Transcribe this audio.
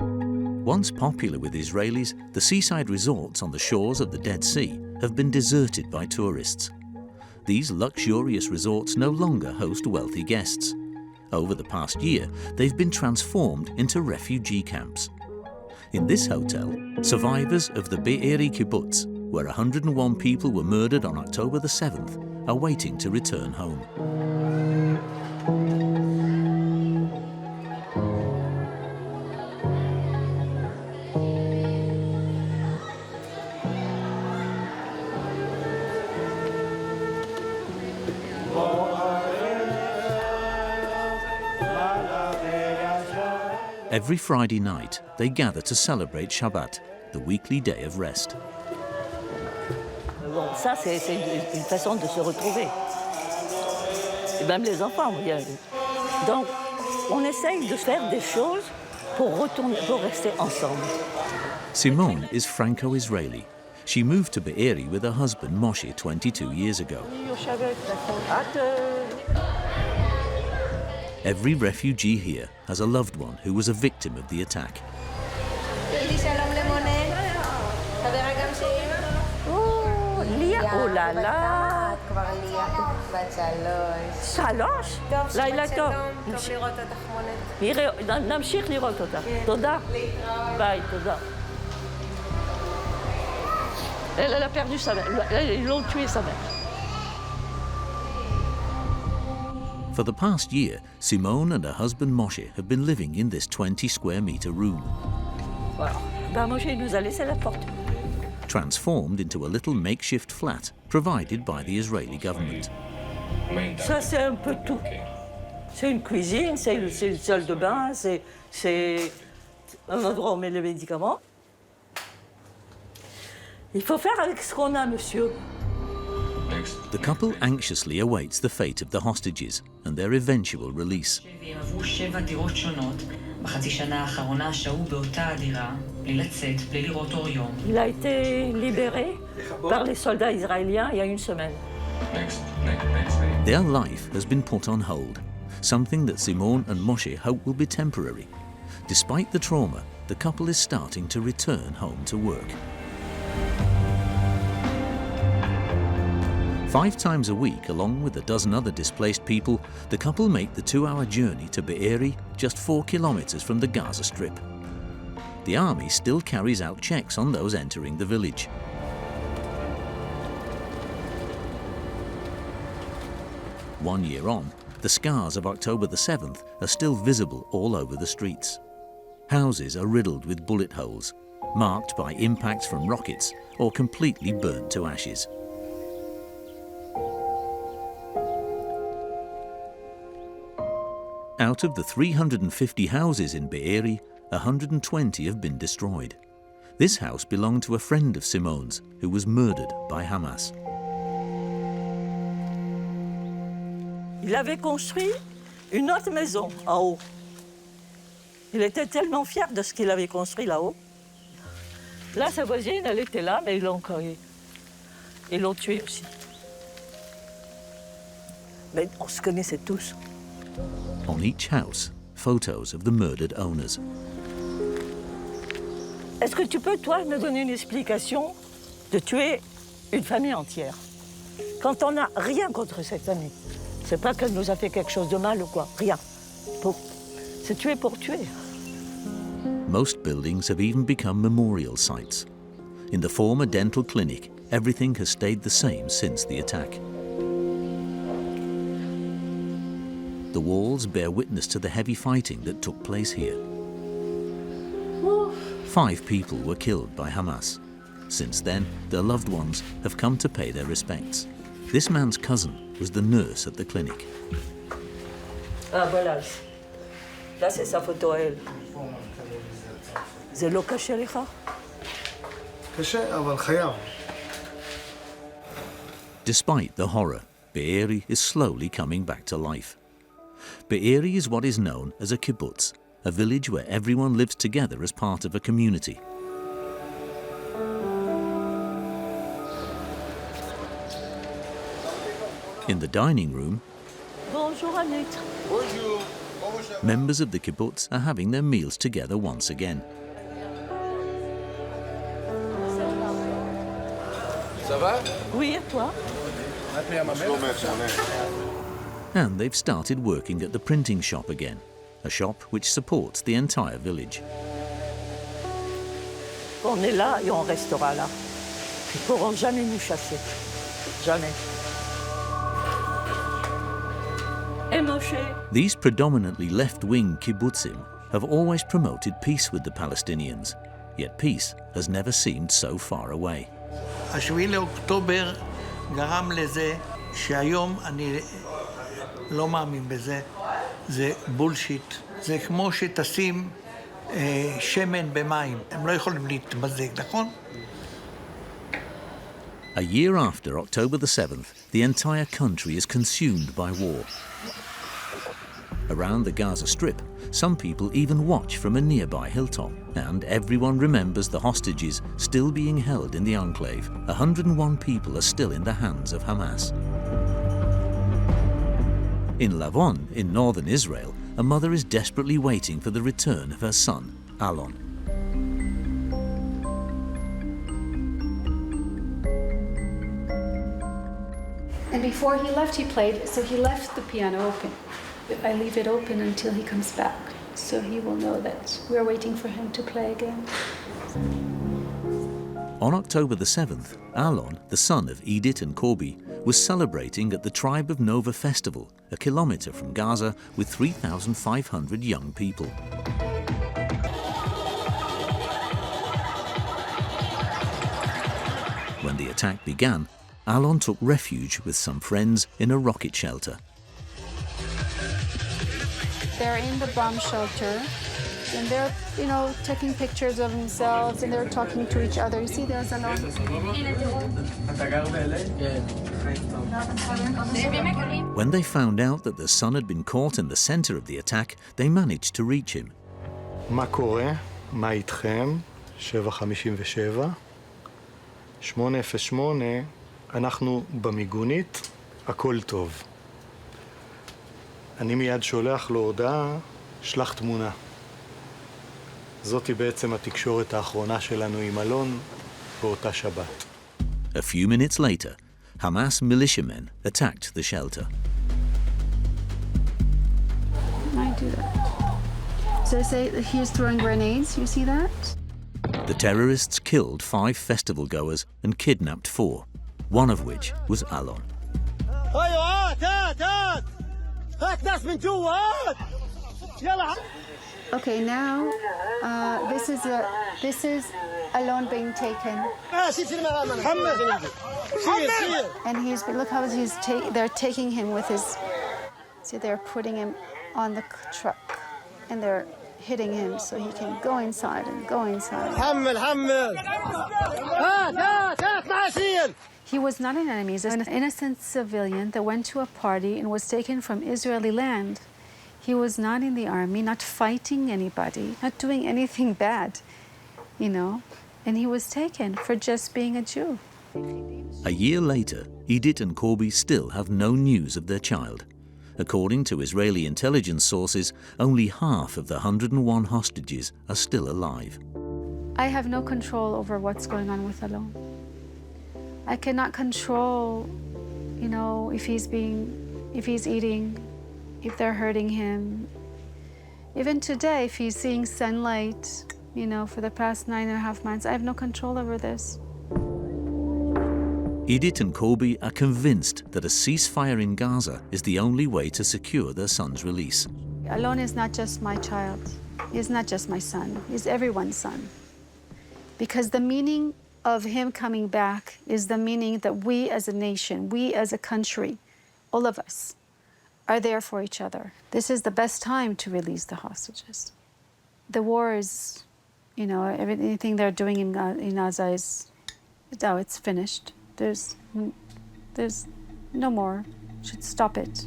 Once popular with Israelis, the seaside resorts on the shores of the Dead Sea have been deserted by tourists. These luxurious resorts no longer host wealthy guests. Over the past year, they've been transformed into refugee camps. In this hotel, survivors of the Be'eri Kibbutz, where 101 people were murdered on October the 7th, are waiting to return home. Every Friday night, they gather to celebrate Shabbat, the weekly day of rest. Bon, ça, c'est une façon de se retrouver. Et même les enfants viennent. Donc, on essaye de faire des choses pour rester ensemble. Simone is Franco-Israeli. She moved to Be'eri with her husband Moshe 22 years ago. Every refugee here has a loved one who was a victim of the attack. Oh là là! שלוש? לילה טוב. נמשיך לראות אותה. תודה. ביי, תודה. Elle a perdu sa mère. Ils l'ont tué sa mère. For the past year, Simone and her husband Moshe have been living in this 20 square meter room. Voilà. Ben Moshe nous a laissé la porte. Transformed into a little makeshift flat provided by the Israeli government. Ça, c'est un peu tout. C'est une cuisine, c'est une salle de bain, c'est un endroit où on met les médicaments. Il faut faire avec ce qu'on a, monsieur. The couple anxiously awaits the fate of the hostages and their eventual release. Il a été libéré par les soldats israéliens il y a une semaine. Their life has been put on hold, something that Simone and Moshe hope will be temporary. Despite the trauma, the couple is starting to return home to work. 5 times a week, along with a dozen other displaced people, the couple make the 2-hour journey to Be'eri, just 4 kilometers from the Gaza Strip. The army still carries out checks on those entering the village. One year on, the scars of October the 7th are still visible all over the streets. Houses are riddled with bullet holes, marked by impacts from rockets or completely burnt to ashes. Out of the 350 houses in Be'eri, 120 have been destroyed. This house belonged to a friend of Simone's who was murdered by Hamas. Il avait construit une autre maison en haut. Il était tellement fier de ce qu'il avait construit là-haut. Là, sa voisine, elle était là, mais ils l'ont tuée aussi. Mais on se connaissait tous. On each house, photos of the murdered owners. Est-ce que tu peux, toi, me donner une explication de tuer une famille entière quand on n'a rien contre cette famille? C'est pas qu'elle nous a fait quelque chose de mal ou quoi, rien. C'est tuer pour tuer. Most buildings have even become memorial sites. In the former dental clinic, everything has stayed the same since the attack. The walls bear witness to the heavy fighting that took place here. 5 people were killed by Hamas. Since then, their loved ones have come to pay their respects. This man's cousin was the nurse at the clinic. Ah, voilà. Là, c'est sa photo à elle. זה לא קשה לך? קשה, אבל חייב. Despite the horror, Be'eri is slowly coming back to life. Be'eri is what is known as a kibbutz, a village where everyone lives together as part of a community. In the dining room, Bonjour, Annette. Bonjour. members of the kibbutz are having their meals together once again. Oui, et toi? And they've started working at the printing shop again, a shop which supports the entire village. On est là et on restera là. Ils ne pourront jamais nous chasser. Jamais. Et Moshe? These predominantly left-wing kibbutzim have always promoted peace with the Palestinians, yet peace has never seemed so far away. השביעי לאוקטובר גרם לזה שהיום אני לא מאמין בזה, זה בולשיט. זה כמו שתשים שמן במים, הם לא יכולים להתמזג, נכון? A year after October the 7th, the entire country is consumed by war. Around the Gaza Strip, some people even watch from a nearby hilltop, and everyone remembers the hostages still being held in the enclave. 101 people are still in the hands of Hamas. In Lavon, in northern Israel, a mother is desperately waiting for the return of her son, Alon. And before he left, he played, so he left the piano open. I leave it open until he comes back, so he will know that we're waiting for him to play again. On October the 7th, Alon, the son of Edith and Corby, was celebrating at the Tribe of Nova Festival, a kilometre from Gaza, with 3,500 young people. When the attack began, Alon took refuge with some friends in a rocket shelter. They're in the bomb shelter, and they're, taking pictures of themselves, and they're talking to each other. You see, there's Alon. When they found out that their son had been caught in the center of the attack, they managed to reach him. מה קורה? מה איתכם? 7:57. 8:08, אנחנו במיגונית, הכל טוב. אני מיד שולח לו הודעה, שלח תמונה. זאתי בעצם התקשורת האחרונה שלנו עם אלון באותה שבת. A few minutes later, Hamas militiamen attacked the shelter. I do that. So I say he's throwing grenades. You see that? The terrorists killed 5 festival goers and kidnapped 4, one of which was Alon. Okay, now this is Alon being taken, and look how they're taking him with his. See, they're putting him on the truck, and they're hitting him so he can go inside and go inside. He was not an enemy. He was an innocent civilian that went to a party and was taken from Israeli land. He was not in the army, not fighting anybody, not doing anything bad, and he was taken for just being a Jew. A year later, Edith and Corby still have no news of their child. According to Israeli intelligence sources, only half of the 101 hostages are still alive. I have no control over what's going on with Alon. I cannot control, if he's eating, if they're hurting him. Even today, if he's seeing sunlight, for the past 9.5 months, I have no control over this. Edith and Corby are convinced that a ceasefire in Gaza is the only way to secure their son's release. Alon is not just my child. He's not just my son. He's everyone's son. Because the meaning of him coming back is the meaning that we as a nation, we as a country, all of us, are there for each other. This is the best time to release the hostages. The war is, everything they're doing in Gaza is, it's finished. There's no more. Should stop it.